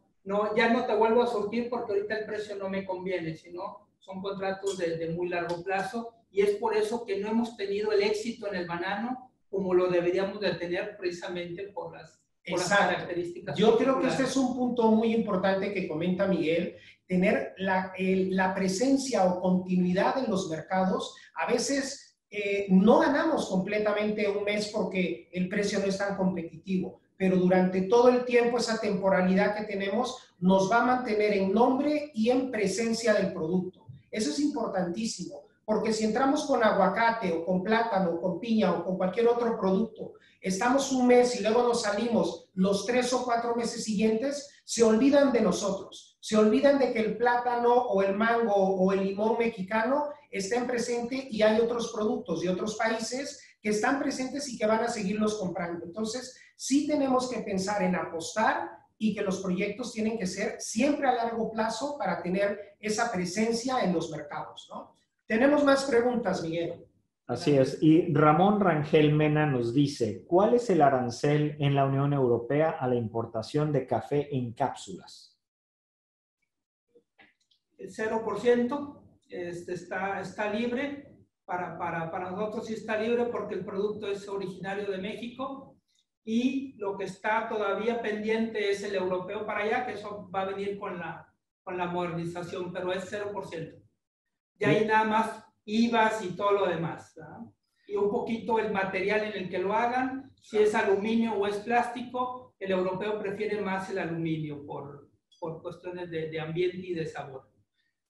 ya no te vuelvo a surtir porque ahorita el precio no me conviene, sino son contratos de muy largo plazo y es por eso que no hemos tenido el éxito en el banano como lo deberíamos de tener precisamente por las características. Yo creo que este es un punto muy importante que comenta Miguel, tener la presencia o continuidad en los mercados. A veces no ganamos completamente un mes porque el precio no es tan competitivo, pero durante todo el tiempo esa temporalidad que tenemos nos va a mantener en nombre y en presencia del producto. Eso es importantísimo, porque si entramos con aguacate o con plátano o con piña o con cualquier otro producto, estamos un mes y luego nos salimos los 3 o 4 meses siguientes, se olvidan de nosotros, se olvidan de que el plátano o el mango o el limón mexicano estén presentes y hay otros productos de otros países que están presentes y que van a seguirlos comprando. Entonces, sí tenemos que pensar en apostar y que los proyectos tienen que ser siempre a largo plazo para tener esa presencia en los mercados, ¿no? Tenemos más preguntas, Miguel. Así es. Y Ramón Rangel Mena nos dice, ¿cuál es el arancel en la Unión Europea a la importación de café en cápsulas? El 0%, está libre. Para nosotros sí está libre porque el producto es originario de México y lo que está todavía pendiente es el europeo para allá, que eso va a venir con la modernización, pero es 0%. Ya hay nada más IVAs y todo lo demás, ¿no? Y un poquito el material en el que lo hagan, si es aluminio o es plástico, el europeo prefiere más el aluminio por cuestiones de ambiente y de sabor.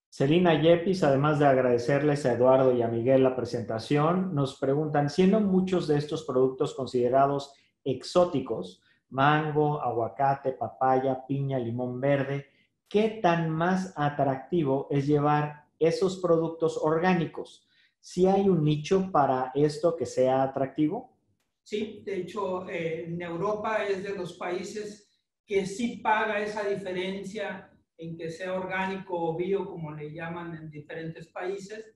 Celina Yepis, además de agradecerles a Eduardo y a Miguel la presentación, nos preguntan, siendo muchos de estos productos considerados exóticos, mango, aguacate, papaya, piña, limón verde, ¿qué tan más atractivo es llevar esos productos orgánicos? ¿Sí hay un nicho para esto que sea atractivo? Sí, de hecho, en Europa es de los países que sí paga esa diferencia en que sea orgánico o bio, como le llaman en diferentes países.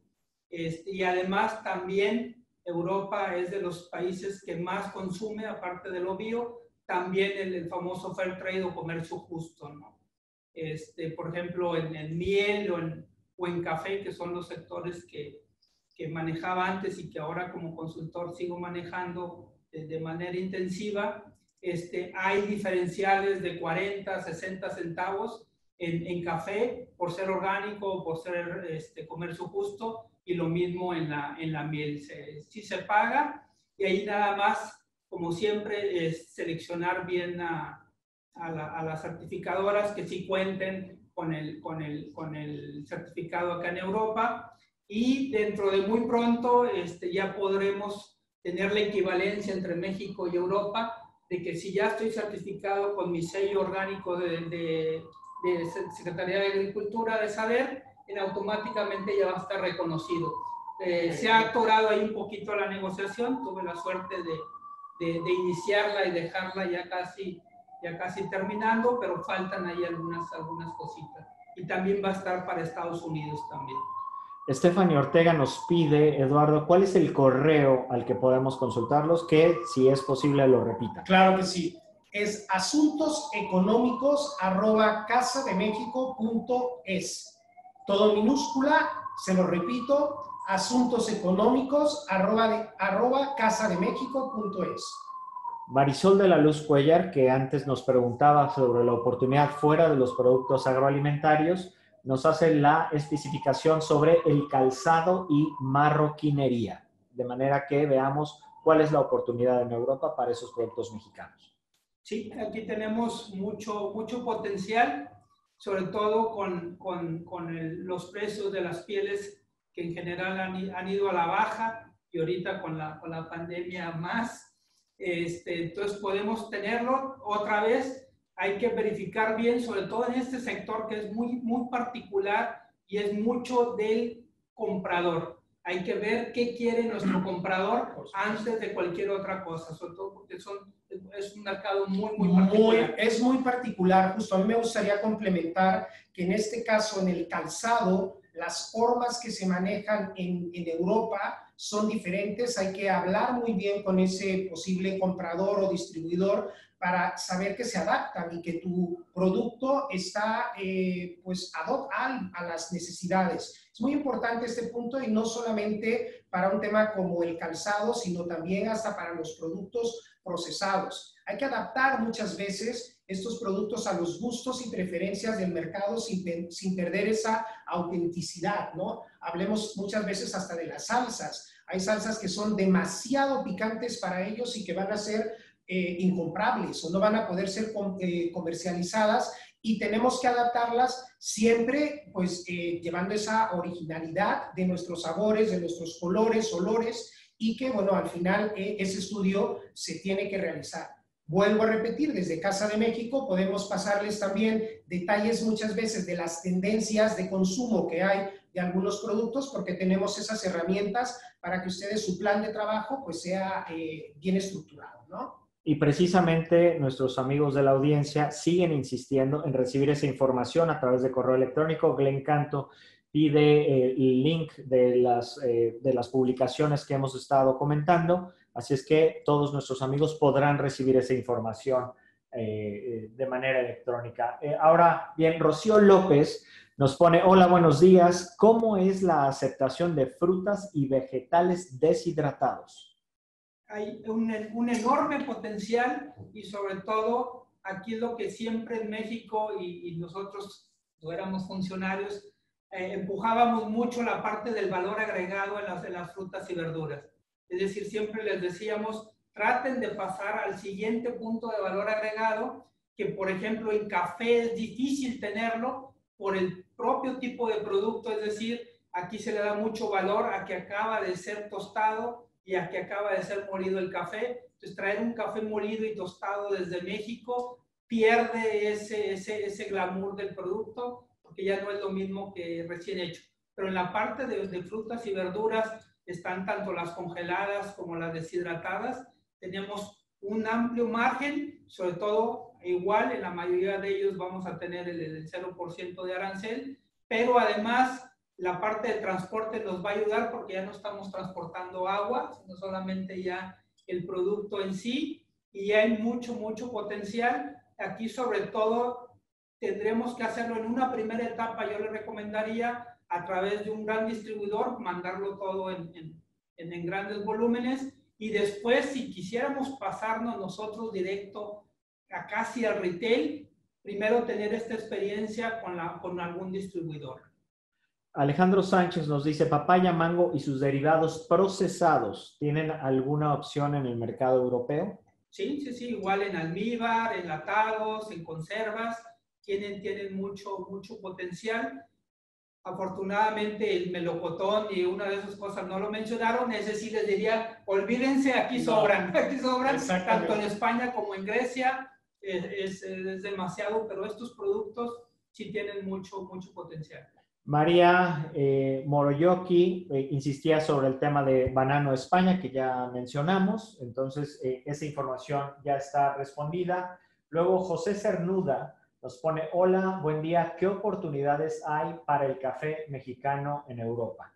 Y además también Europa es de los países que más consume, aparte de lo bio, también el famoso fair trade o comercio justo, ¿no? Por ejemplo, en miel o en café, que son los sectores que manejaba antes y que ahora como consultor sigo manejando de manera intensiva, hay diferenciales de 40, 60 centavos en café por ser orgánico, por ser comercio justo, y lo mismo en la miel. Sí se paga y ahí nada más, como siempre, es seleccionar bien a las certificadoras que sí cuenten con el certificado acá en Europa, y dentro de muy pronto ya podremos tener la equivalencia entre México y Europa, de que si ya estoy certificado con mi sello orgánico de Secretaría de Agricultura de Saber, automáticamente ya va a estar reconocido. Se ha atorado ahí un poquito la negociación, tuve la suerte de iniciarla y dejarla ya casi terminando, pero faltan ahí algunas cositas. Y también va a estar para Estados Unidos también. Stephanie Ortega nos pide, Eduardo, ¿cuál es el correo al que podemos consultarlos? Que, si es posible, lo repita. Claro que sí. Es asuntoseconómicos@casademexico.es. Todo minúscula, se lo repito, asuntoseconómicos@casademexico.es. Marisol de la Luz Cuellar, que antes nos preguntaba sobre la oportunidad fuera de los productos agroalimentarios, nos hace la especificación sobre el calzado y marroquinería, de manera que veamos cuál es la oportunidad en Europa para esos productos mexicanos. Sí, aquí tenemos mucho potencial, sobre todo con los precios de las pieles que en general han ido a la baja y ahorita con la pandemia más. Entonces podemos tenerlo otra vez. Hay que verificar bien, sobre todo en este sector que es muy, muy particular y es mucho del comprador. Hay que ver qué quiere nuestro comprador antes de cualquier otra cosa, sobre todo porque es un mercado muy, muy particular. Es muy particular. Justo a mí me gustaría complementar que en este caso, en el calzado, las formas que se manejan en Europa son diferentes. Hay que hablar muy bien con ese posible comprador o distribuidor para saber que se adaptan y que tu producto está pues ad hoc a las necesidades. Es muy importante este punto y no solamente para un tema como el calzado, sino también hasta para los productos procesados. Hay que adaptar muchas veces estos productos a los gustos y preferencias del mercado sin perder esa autenticidad, ¿no? Hablemos muchas veces hasta de las salsas. Hay salsas que son demasiado picantes para ellos y que van a ser incomprables o no van a poder ser comercializadas y tenemos que adaptarlas siempre pues llevando esa originalidad de nuestros sabores, de nuestros colores, olores y que bueno, al final ese estudio se tiene que realizar. Vuelvo a repetir, desde Casa de México podemos pasarles también detalles muchas veces de las tendencias de consumo que hay de algunos productos porque tenemos esas herramientas para que ustedes su plan de trabajo pues sea bien estructurado, ¿no? Y precisamente nuestros amigos de la audiencia siguen insistiendo en recibir esa información a través de correo electrónico. Glenn Canto pide el link de las publicaciones que hemos estado comentando, así es que todos nuestros amigos podrán recibir esa información de manera electrónica. Ahora bien, Rocío López nos pone, hola, buenos días, ¿cómo es la aceptación de frutas y vegetales deshidratados? Hay un enorme potencial y sobre todo aquí lo que siempre en México y nosotros no éramos funcionarios, empujábamos mucho la parte del valor agregado en las frutas y verduras. Es decir, siempre les decíamos, traten de pasar al siguiente punto de valor agregado, que por ejemplo en café es difícil tenerlo por el propio tipo de producto, es decir, aquí se le da mucho valor a que acaba de ser tostado y a que acaba de ser molido el café. Entonces traer un café molido y tostado desde México pierde ese glamour del producto porque ya no es lo mismo que recién hecho. Pero en la parte de frutas y verduras están tanto las congeladas como las deshidratadas. Tenemos un amplio margen, sobre todo igual en la mayoría de ellos vamos a tener el 0% de arancel, pero además la parte de transporte nos va a ayudar porque ya no estamos transportando agua, sino solamente ya el producto en sí y ya hay mucho potencial. Aquí sobre todo tendremos que hacerlo en una primera etapa, yo le recomendaría a través de un gran distribuidor, mandarlo todo en grandes volúmenes y después si quisiéramos pasarnos nosotros directo a casi al retail, primero tener esta experiencia con algún distribuidor. Alejandro Sánchez nos dice, papaya, mango y sus derivados procesados, ¿tienen alguna opción en el mercado europeo? Sí, igual en almíbar, enlatados, en conservas, tienen mucho potencial. Afortunadamente el melocotón y una de esas cosas no lo mencionaron, ese sí les diría, olvídense, aquí sobran, tanto en España como en Grecia, es demasiado, pero estos productos sí tienen mucho potencial. María Moroyoki insistía sobre el tema de Banano España, que ya mencionamos, entonces esa información ya está respondida. Luego José Cernuda nos pone, hola, buen día, ¿qué oportunidades hay para el café mexicano en Europa?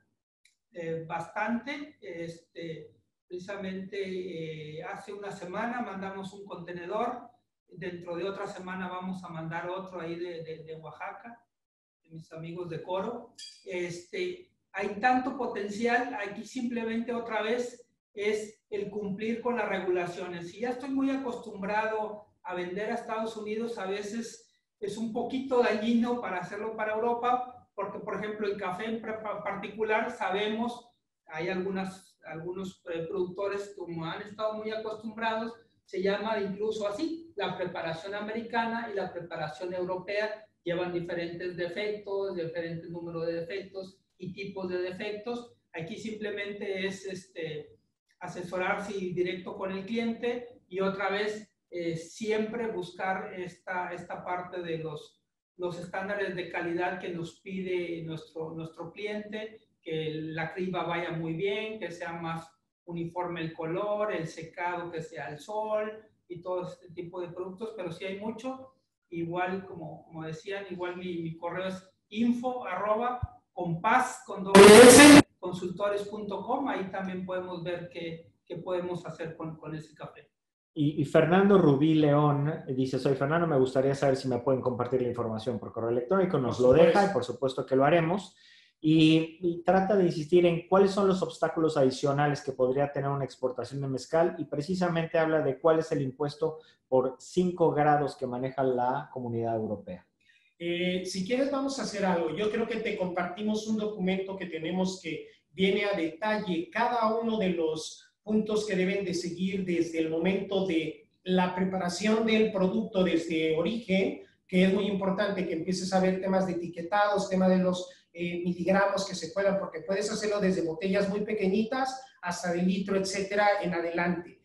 Bastante, precisamente hace una semana mandamos un contenedor, dentro de otra semana vamos a mandar otro ahí de Oaxaca, mis amigos de Coro. Hay tanto potencial, aquí simplemente otra vez es el cumplir con las regulaciones. Si ya estoy muy acostumbrado a vender a Estados Unidos, a veces es un poquito dañino para hacerlo para Europa, porque por ejemplo el café en particular sabemos, hay algunos productores como han estado muy acostumbrados, se llama incluso así, la preparación americana y la preparación europea, llevan diferentes defectos, diferentes números de defectos y tipos de defectos. Aquí simplemente es asesorarse directo con el cliente y otra vez siempre buscar esta parte de los estándares de calidad que nos pide nuestro cliente, que la criba vaya muy bien, que sea más uniforme el color, el secado que sea al sol y todo este tipo de productos, pero sí hay mucho. Igual, como decían, igual mi correo es info@compass.consultores.com. Ahí también podemos ver qué podemos hacer con ese café. Y Fernando Rubí León dice, soy Fernando, me gustaría saber si me pueden compartir la información por correo electrónico. Nos lo deja y por supuesto que lo haremos. Y trata de insistir en cuáles son los obstáculos adicionales que podría tener una exportación de mezcal y precisamente habla de cuál es el impuesto por 5 grados que maneja la Comunidad Europea. Si quieres vamos a hacer algo. Yo creo que te compartimos un documento que tenemos que viene a detalle cada uno de los puntos que deben de seguir desde el momento de la preparación del producto desde origen, que es muy importante que empieces a ver temas de etiquetados, tema de los miligramos que se puedan, porque puedes hacerlo desde botellas muy pequeñitas hasta de litro, etcétera, en adelante.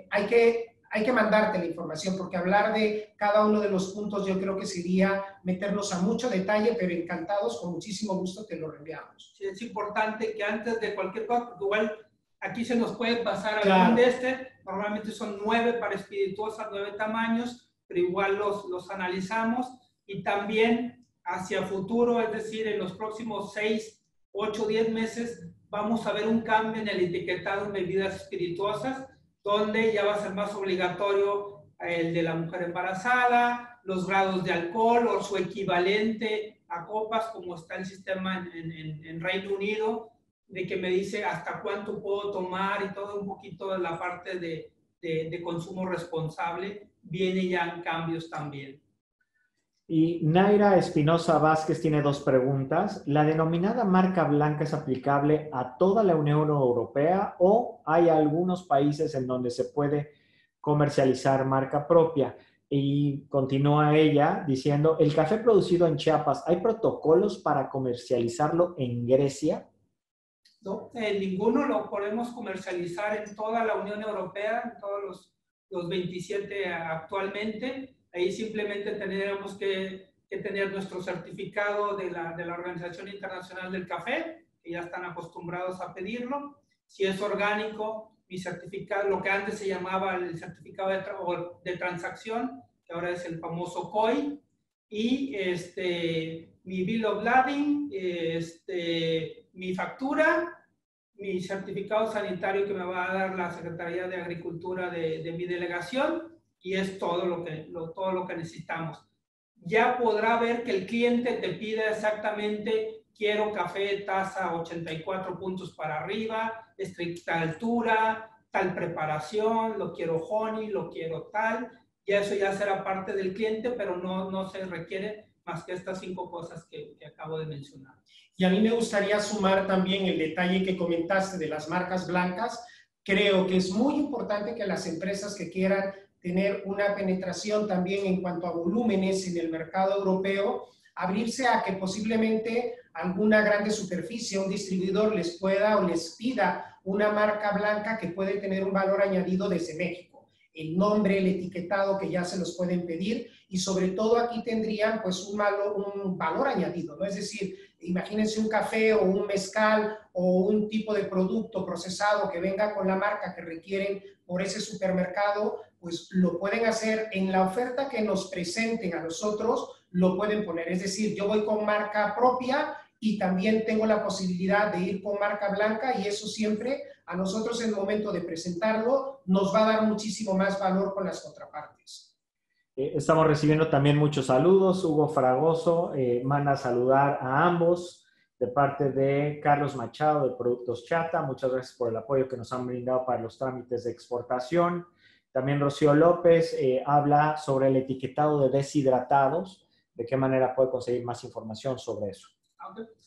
Hay que mandarte la información, porque hablar de cada uno de los puntos yo creo que sería meternos a mucho detalle, pero encantados, con muchísimo gusto te lo reenviamos. Sí, es importante que antes de cualquier cosa, igual aquí se nos puede pasar claro. Algún de normalmente son 9 para espirituosas, 9 tamaños, pero igual los analizamos y también hacia futuro, es decir, en los próximos 6, 8, 10 meses, vamos a ver un cambio en el etiquetado en bebidas espirituosas, donde ya va a ser más obligatorio el de la mujer embarazada, los grados de alcohol o su equivalente a copas, como está el sistema en Reino Unido, de que me dice hasta cuánto puedo tomar y todo un poquito de la parte de consumo responsable, viene ya en cambios también. Y Naira Espinosa Vázquez tiene 2 preguntas. ¿La denominada marca blanca es aplicable a toda la Unión Europea o hay algunos países en donde se puede comercializar marca propia? Y continúa ella diciendo, ¿el café producido en Chiapas, hay protocolos para comercializarlo en Grecia? No, ninguno lo podemos comercializar en toda la Unión Europea, en todos los 27 actualmente. Ahí simplemente tendríamos que tener nuestro certificado de la Organización Internacional del Café, que ya están acostumbrados a pedirlo. Si es orgánico, mi certificado, lo que antes se llamaba el certificado de transacción, que ahora es el famoso COI, y mi bill of lading, mi factura, mi certificado sanitario que me va a dar la Secretaría de Agricultura de mi delegación, y es todo lo que necesitamos. Ya podrá ver que el cliente te pide exactamente, quiero café taza 84 puntos para arriba, estricta altura, tal preparación, lo quiero honey, lo quiero tal, y eso ya será parte del cliente, pero no se requiere más que estas 5 cosas que acabo de mencionar. Y a mí me gustaría sumar también el detalle que comentaste de las marcas blancas. Creo que es muy importante que las empresas que quieran tener una penetración también en cuanto a volúmenes en el mercado europeo, abrirse a que posiblemente alguna grande superficie, un distribuidor les pueda o les pida una marca blanca que puede tener un valor añadido desde México. El nombre, el etiquetado que ya se los pueden pedir y sobre todo aquí tendrían pues un valor añadido, ¿no? Es decir, imagínense un café o un mezcal o un tipo de producto procesado que venga con la marca que requieren por ese supermercado, pues lo pueden hacer en la oferta que nos presenten a nosotros, lo pueden poner. Es decir, yo voy con marca propia y también tengo la posibilidad de ir con marca blanca y eso siempre a nosotros en el momento de presentarlo nos va a dar muchísimo más valor con las contrapartes. Estamos recibiendo también muchos saludos. Hugo Fragoso manda a saludar a ambos de parte de Carlos Machado de Productos Chata. Muchas gracias por el apoyo que nos han brindado para los trámites de exportación. También Rocío López habla sobre el etiquetado de deshidratados. ¿De qué manera puede conseguir más información sobre eso?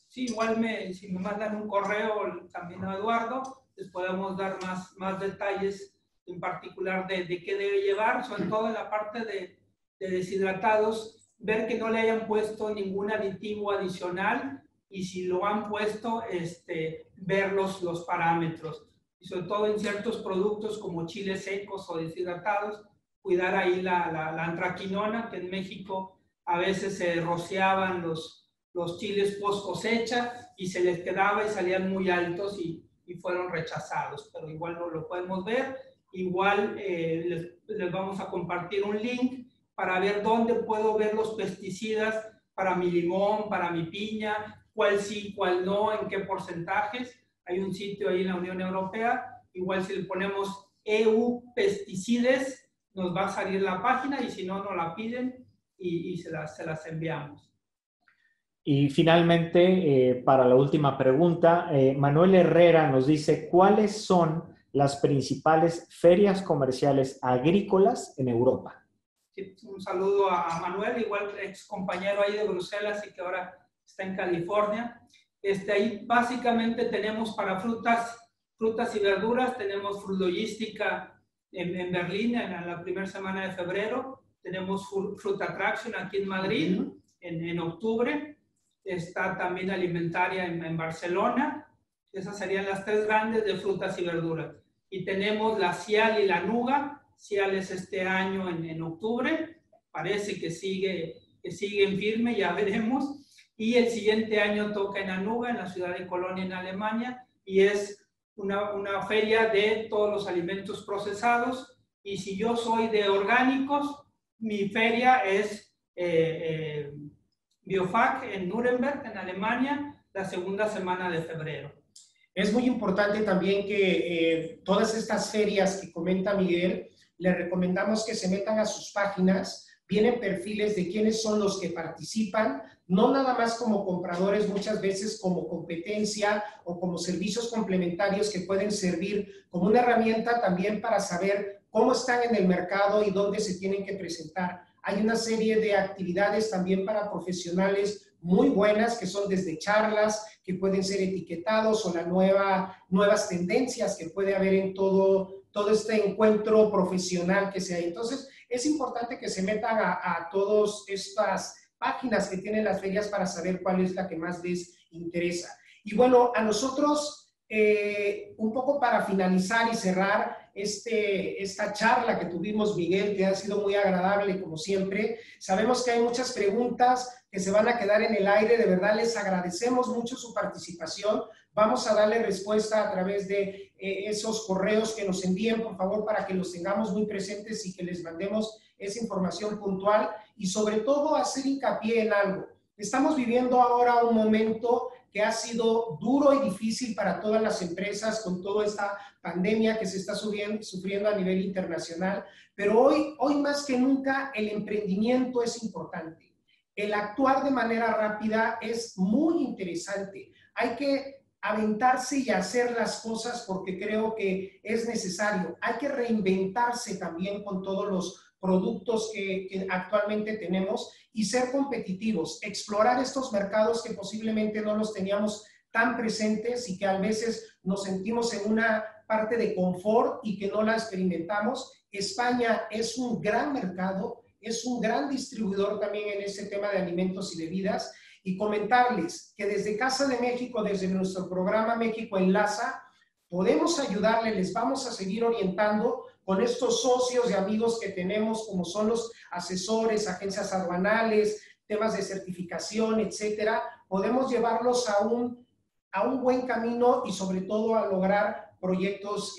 Sí, igual si me mandan un correo también a Eduardo, les podemos dar más detalles en particular de qué debe llevar, sobre todo en la parte de deshidratados. ver que no le hayan puesto ningún aditivo adicional y si lo han puesto, ver los parámetros. Y sobre todo en ciertos productos como chiles secos o deshidratados, cuidar ahí la antraquinona, que en México a veces se rociaban los chiles post cosecha y se les quedaba y salían muy altos y fueron rechazados, pero igual no lo podemos ver. Igual les vamos a compartir un link para ver dónde puedo ver los pesticidas para mi limón, para mi piña, cuál sí, cuál no, en qué porcentajes. Hay un sitio ahí en la Unión Europea, igual si le ponemos EU pesticides, nos va a salir la página y si no, nos la piden y se las enviamos. Y finalmente, para la última pregunta, Manuel Herrera nos dice, ¿cuáles son las principales ferias comerciales agrícolas en Europa? Sí, un saludo a Manuel, igual ex compañero ahí de Bruselas y que ahora está en California. Ahí básicamente tenemos para frutas y verduras, tenemos Fruit Logística en Berlín en la primera semana de febrero, tenemos Fruit Attraction aquí en Madrid en octubre, está también Alimentaria en Barcelona. Esas serían las tres grandes de frutas y verduras. Y tenemos la Cial y la Nuga. Cial es este año en octubre, parece que sigue en firme, ya veremos. Y el siguiente año toca en Anuga, en la ciudad de Colonia, en Alemania, y es una feria de todos los alimentos procesados. Y si yo soy de orgánicos, mi feria es Biofach en Nuremberg, en Alemania, la segunda semana de febrero. Es muy importante también que todas estas ferias que comenta Miguel, le recomendamos que se metan a sus páginas, vienen perfiles de quiénes son los que participan, no nada más como compradores, muchas veces como competencia o como servicios complementarios que pueden servir como una herramienta también para saber cómo están en el mercado y dónde se tienen que presentar. Hay una serie de actividades también para profesionales muy buenas, que son desde charlas, que pueden ser etiquetados, o las nuevas tendencias que puede haber en todo este encuentro profesional que se hay. Entonces, es importante que se metan a todas estas páginas que tienen las ferias para saber cuál es la que más les interesa. Y bueno, a nosotros, un poco para finalizar y cerrar esta charla que tuvimos, Miguel, que ha sido muy agradable como siempre. Sabemos que hay muchas preguntas que se van a quedar en el aire. De verdad les agradecemos mucho su participación. Vamos a darle respuesta a través de esos correos que nos envíen, por favor, para que los tengamos muy presentes y que les mandemos esa información puntual y sobre todo hacer hincapié en algo. Estamos viviendo ahora un momento que ha sido duro y difícil para todas las empresas con toda esta pandemia que se está sufriendo a nivel internacional, pero hoy más que nunca el emprendimiento es importante. El actuar de manera rápida es muy interesante. Hay que aventarse y hacer las cosas porque creo que es necesario. Hay que reinventarse también con todos los productos que actualmente tenemos y ser competitivos, explorar estos mercados que posiblemente no los teníamos tan presentes y que a veces nos sentimos en una parte de confort y que no la experimentamos. España es un gran mercado, es un gran distribuidor también en ese tema de alimentos y bebidas, y comentarles que desde Casa de México, desde nuestro programa México Enlaza, podemos ayudarle, les vamos a seguir orientando con estos socios y amigos que tenemos, como son los asesores, agencias aduanales, temas de certificación, etcétera. Podemos llevarlos a un buen camino y sobre todo a lograr proyectos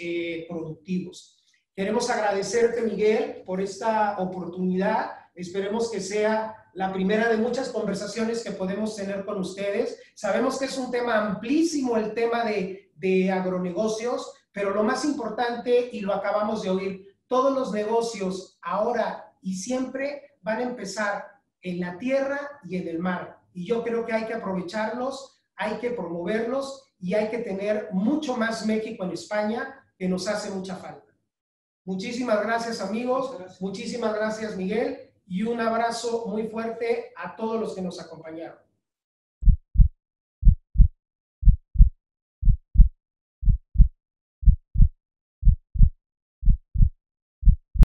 productivos. Queremos agradecerte, Miguel, por esta oportunidad. Esperemos que sea la primera de muchas conversaciones que podemos tener con ustedes. Sabemos que es un tema amplísimo, el tema de agronegocios, pero lo más importante, y lo acabamos de oír, todos los negocios ahora y siempre van a empezar en la tierra y en el mar. Y yo creo que hay que aprovecharlos, hay que promoverlos y hay que tener mucho más México en España, que nos hace mucha falta. Muchísimas gracias, amigos. Muchísimas gracias, Miguel. Y un abrazo muy fuerte a todos los que nos acompañaron.